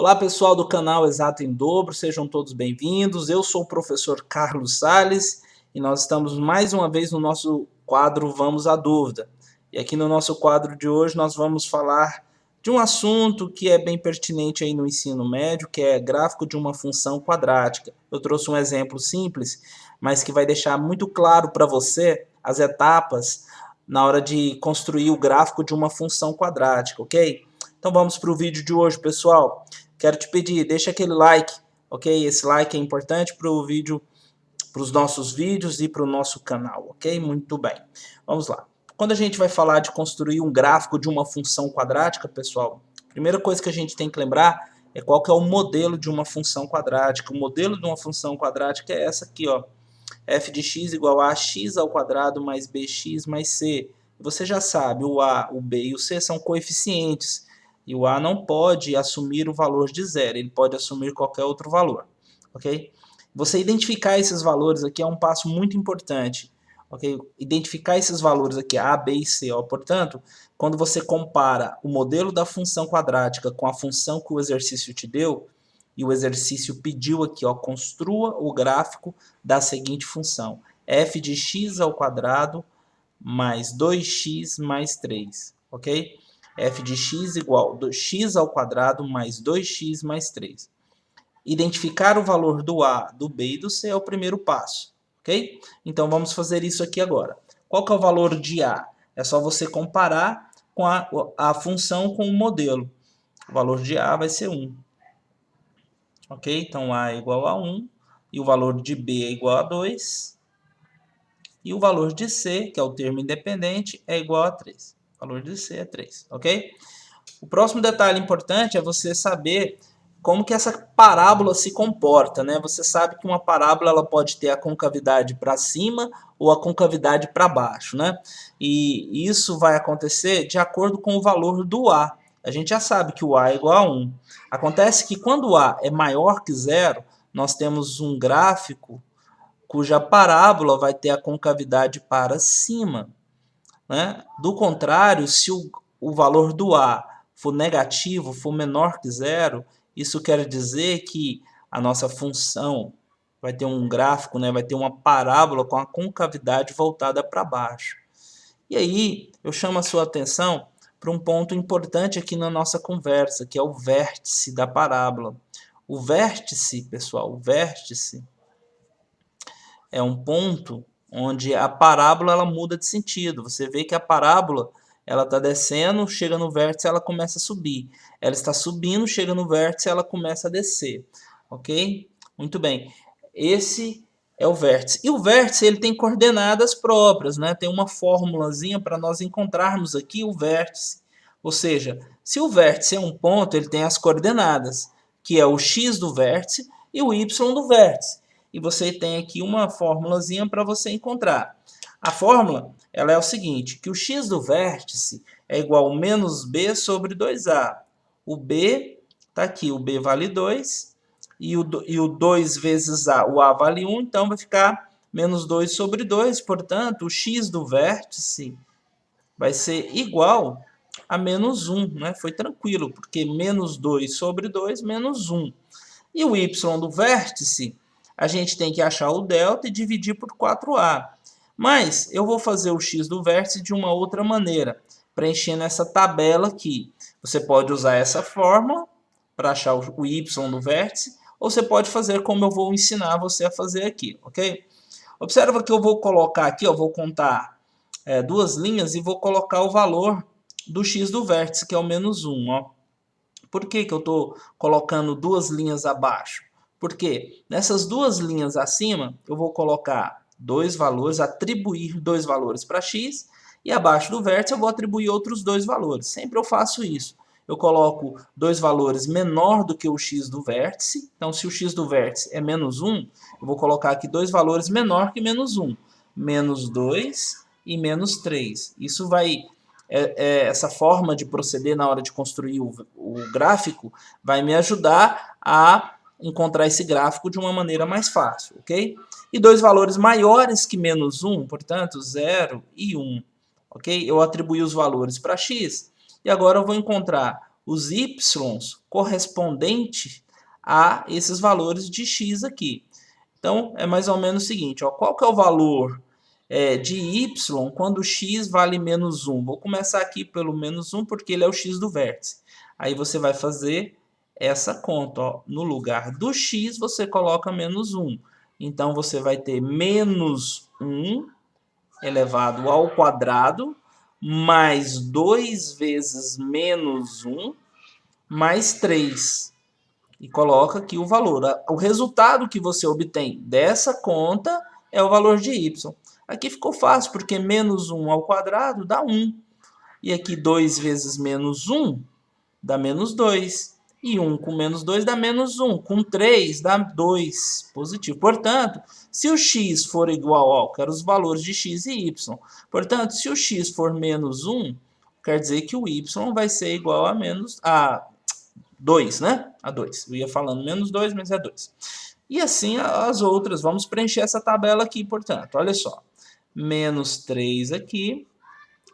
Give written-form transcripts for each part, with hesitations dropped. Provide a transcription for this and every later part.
Olá pessoal do canal Exato em Dobro, sejam todos bem-vindos. Eu sou o professor Carlos Sales e nós estamos mais uma vez no nosso quadro Vamos à Dúvida. E aqui no nosso quadro de hoje nós vamos falar de um assunto que é bem pertinente aí no ensino médio, que é gráfico de uma função quadrática. Eu trouxe um exemplo simples, mas que vai deixar muito claro para você as etapas na hora de construir o gráfico de uma função quadrática, ok? Então vamos para o vídeo de hoje, pessoal. Quero te pedir, deixa aquele like, ok? Esse like é importante para o vídeo, para os nossos vídeos e para o nosso canal, ok? Muito bem. Vamos lá. Quando a gente vai falar de construir um gráfico de uma função quadrática, pessoal, a primeira coisa que a gente tem que lembrar é qual que é o modelo de uma função quadrática. O modelo de uma função quadrática é essa aqui, ó. F de x igual a x ao quadrado mais bx mais c. Você já sabe, o a, o b e o c são coeficientes. E o a não pode assumir o valor de zero, ele pode assumir qualquer outro valor, ok? Você identificar esses valores aqui é um passo muito importante, ok? Identificar esses valores aqui, a, b e c, ó. Portanto, quando você compara o modelo da função quadrática com a função que o exercício te deu, e o exercício pediu aqui, ó, construa o gráfico da seguinte função, f de x ao quadrado mais 2x mais 3, ok? F de x igual a x ao quadrado mais 2x mais 3. Identificar o valor do a, do b e do c é o primeiro passo, ok? Então vamos fazer isso aqui agora. Qual que é o valor de a? É só você comparar com a função com o modelo. O valor de a vai ser 1. Ok? Então a é igual a 1 e o valor de b é igual a 2. E o valor de c, que é o termo independente, é igual a 3. O valor de c é 3, ok? O próximo detalhe importante é você saber como que essa parábola se comporta, né? Você sabe que uma parábola ela pode ter a concavidade para cima ou a concavidade para baixo, né? E isso vai acontecer de acordo com o valor do a. A gente já sabe que o a é igual a 1. Acontece que quando o a é maior que zero, nós temos um gráfico cuja parábola vai ter a concavidade para cima, né? Do contrário, se o valor do a for negativo, for menor que zero, isso quer dizer que a nossa função vai ter um gráfico, né? Vai ter uma parábola com a concavidade voltada para baixo. E aí eu chamo a sua atenção para um ponto importante aqui na nossa conversa, que é o vértice da parábola. O vértice, pessoal, o vértice é um ponto onde a parábola ela muda de sentido. Você vê que a parábola ela está descendo, chega no vértice, ela começa a subir. Ela está subindo, chega no vértice, ela começa a descer. Ok? Muito bem. Esse é o vértice. E o vértice ele tem coordenadas próprias, né? Tem uma formulazinha para nós encontrarmos aqui o vértice. Ou seja, se o vértice é um ponto, ele tem as coordenadas, que é o x do vértice e o y do vértice. E você tem aqui uma formulazinha para você encontrar. A fórmula ela é o seguinte, que o x do vértice é igual a menos b sobre 2a. O b está aqui, o b vale 2, e o 2 vezes a, o a vale 1, então vai ficar menos 2 sobre 2, portanto, o x do vértice vai ser igual a menos 1, né? Foi tranquilo, porque menos 2 sobre 2, menos 1. E o y do vértice, a gente tem que achar o delta e dividir por 4a. Mas eu vou fazer o x do vértice de uma outra maneira, preenchendo essa tabela aqui. Você pode usar essa fórmula para achar o y do vértice, ou você pode fazer como eu vou ensinar você a fazer aqui, ok? Observa que eu vou colocar aqui, eu vou contar duas linhas e vou colocar o valor do x do vértice, que é o menos 1, ó. Por que que eu estou colocando duas linhas abaixo? Porque nessas duas linhas acima, eu vou colocar dois valores, atribuir dois valores para x, e abaixo do vértice eu vou atribuir outros dois valores. Sempre eu faço isso. Eu coloco dois valores menor do que o x do vértice. Então, se o x do vértice é menos 1, eu vou colocar aqui dois valores menor que menos 1. Menos 2 e menos 3. Isso vai... essa forma de proceder na hora de construir o gráfico vai me ajudar a encontrar esse gráfico de uma maneira mais fácil, ok? E dois valores maiores que menos 1, portanto, 0 e 1, ok? Eu atribuí os valores para x e agora eu vou encontrar os y's correspondentes a esses valores de x aqui. Então, é mais ou menos o seguinte, ó, qual que é o valor de y quando x vale menos 1? Vou começar aqui pelo menos 1 porque ele é o x do vértice. Aí você vai fazer essa conta. Ó. No lugar do x, você coloca menos 1. Então, você vai ter menos 1 elevado ao quadrado mais 2 vezes menos 1 mais 3. E coloca aqui o valor. O resultado que você obtém dessa conta é o valor de y. Aqui ficou fácil, porque menos 1 ao quadrado dá 1. E aqui 2 vezes menos 1 dá menos 2. E 1 com menos 2 dá menos 1. Com 3 dá 2. Positivo. Portanto, se o x for igual ao... Quero os valores de x e y. Portanto, se o x for menos 1, quer dizer que o y vai ser igual a menos... 2, né? A 2. Eu ia falando menos 2, mas é 2. E assim as outras. Vamos preencher essa tabela aqui, portanto. Olha só. Menos 3 aqui.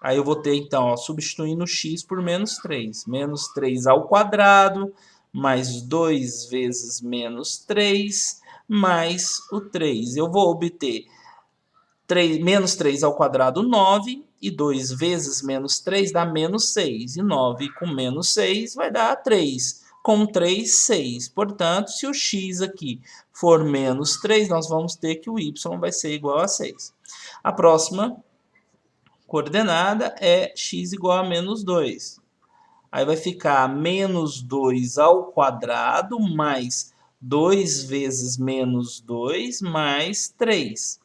Aí eu vou ter, então, ó, substituindo x por menos 3. Menos 3 ao quadrado, mais 2 vezes menos 3, mais o 3. Eu vou obter menos 3 ao quadrado, 9. E 2 vezes menos 3 dá menos 6. E 9 com menos 6 vai dar 3. Com 3, 6. Portanto, se o x aqui for menos 3, nós vamos ter que o y vai ser igual a 6. A próxima coordenada é x igual a menos 2. Aí vai ficar menos 2 ao quadrado mais 2 vezes menos 2 mais 3.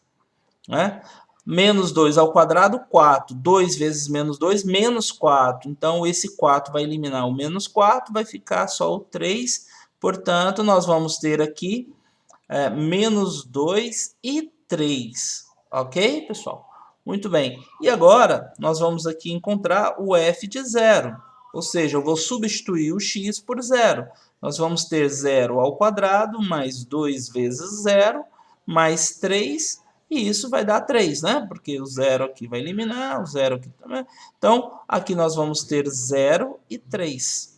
Né? Menos 2 ao quadrado, 4. 2 vezes menos 2, menos 4. Então, esse 4 vai eliminar o menos 4, vai ficar só o 3. Portanto, nós vamos ter aqui menos 2 e 3. Ok, pessoal? Muito bem. E agora, nós vamos aqui encontrar o f de 0. Ou seja, eu vou substituir o x por 0. Nós vamos ter 0 ao quadrado mais 2 vezes 0 mais 3. E isso vai dar 3, né? Porque o 0 aqui vai eliminar, o 0 aqui também. Então, aqui nós vamos ter 0 e 3.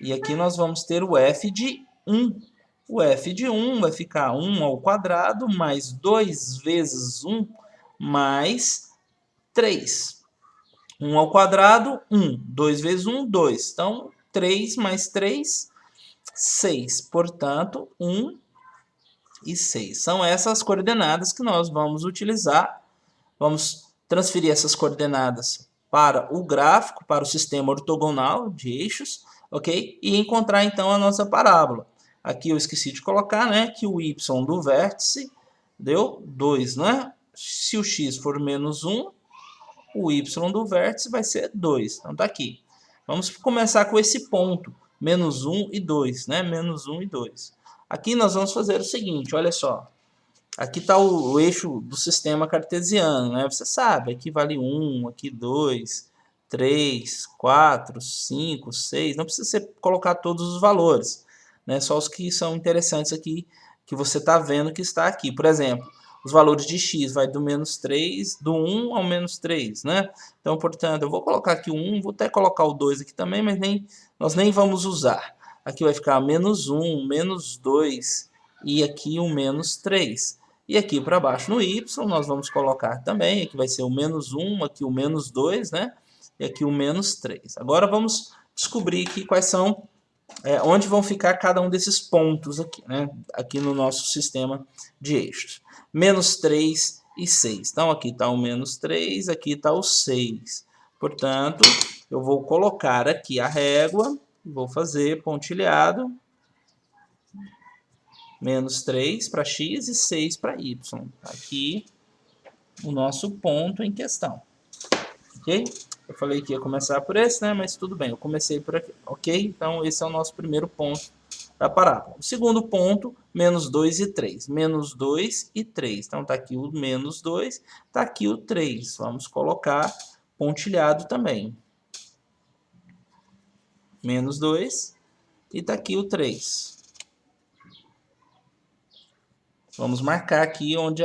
E aqui nós vamos ter o f de 1. O f de 1 vai ficar 1 ao quadrado mais 2 vezes 1 mais 3. 1 ao quadrado, 1. 2 vezes 1, 2. Então, 3 mais 3, 6. Portanto, 1 e 6. São essas coordenadas que nós vamos utilizar. Vamos transferir essas coordenadas para o gráfico, para o sistema ortogonal de eixos, ok? E encontrar, então, a nossa parábola. Aqui eu esqueci de colocar, né, que o y do vértice deu 2, né? Se o x for menos 1, o y do vértice vai ser 2. Então, tá aqui. Vamos começar com esse ponto, menos 1 e 2, né? Menos 1 e 2. Aqui nós vamos fazer o seguinte, olha só. Aqui está o eixo do sistema cartesiano, né? Você sabe, aqui vale 1, aqui 2, 3, 4, 5, 6. Não precisa você colocar todos os valores, né? Só os que são interessantes aqui, que você está vendo que está aqui. Por exemplo, os valores de x vai do menos 3, do 1 ao menos 3, né? Então, portanto, eu vou colocar aqui o 1, vou até colocar o 2 aqui também, mas nós nem vamos usar. Aqui vai ficar menos 1, menos 2 e aqui o menos 3. E aqui para baixo no y nós vamos colocar também, aqui vai ser o menos 1, aqui o menos 2, né? E aqui o menos 3. Agora vamos descobrir aqui quais são, onde vão ficar cada um desses pontos aqui, né? Aqui no nosso sistema de eixos. Menos 3 e 6. Então aqui está o menos 3, aqui está o 6. Portanto, eu vou colocar aqui a régua. Vou fazer pontilhado, menos 3 para x e 6 para y. Aqui o nosso ponto em questão. Ok? Eu falei que ia começar por esse, né? Mas tudo bem, eu comecei por aqui. Ok? Então esse é o nosso primeiro ponto da parábola. O segundo ponto, menos 2 e 3. Menos 2 e 3. Então está aqui o menos 2, está aqui o 3. Vamos colocar pontilhado também. Menos 2 e está aqui o 3. Vamos marcar aqui onde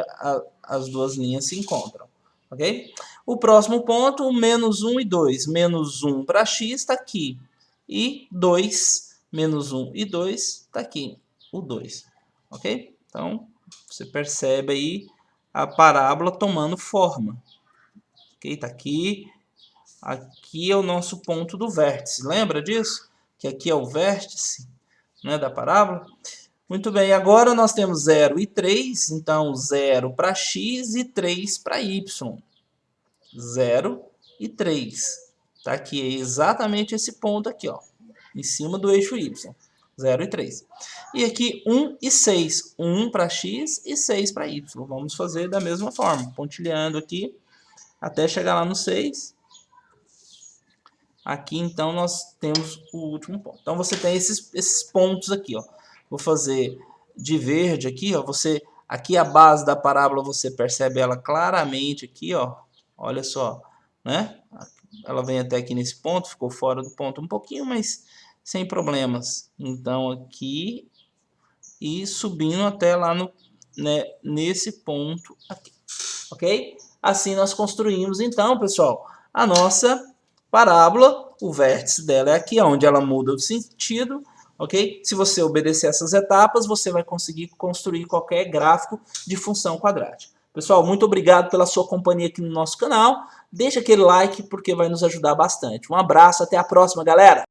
as duas linhas se encontram. Ok? O próximo ponto, menos 1 e 2. Menos 1 para x está aqui. E 2 menos 1 e 2 está aqui, o 2. Ok? Então, você percebe aí a parábola tomando forma. Ok? Está aqui. Aqui é o nosso ponto do vértice. Lembra disso? Que aqui é o vértice, né, da parábola. Muito bem, agora nós temos 0 e 3. Então, 0 para x e 3 para y. 0 e 3. Está aqui exatamente esse ponto aqui, ó, em cima do eixo y. 0 e 3. E aqui 1 e 6. 1 para x e 6 para y. Vamos fazer da mesma forma, pontilhando aqui até chegar lá no 6. Aqui, então, nós temos o último ponto. Então, você tem esses pontos aqui, ó. Vou fazer de verde aqui, ó. Aqui a base da parábola, você percebe ela claramente aqui, ó. Olha só, né? Ela vem até aqui nesse ponto, ficou fora do ponto um pouquinho, mas sem problemas. Então, aqui e subindo até lá no, né, nesse ponto aqui, ok? Assim nós construímos, então, pessoal, a nossa parábola. O vértice dela é aqui, onde ela muda de sentido, ok? Se você obedecer essas etapas, você vai conseguir construir qualquer gráfico de função quadrática. Pessoal, muito obrigado pela sua companhia aqui no nosso canal. Deixa aquele like porque vai nos ajudar bastante. Um abraço, até a próxima, galera!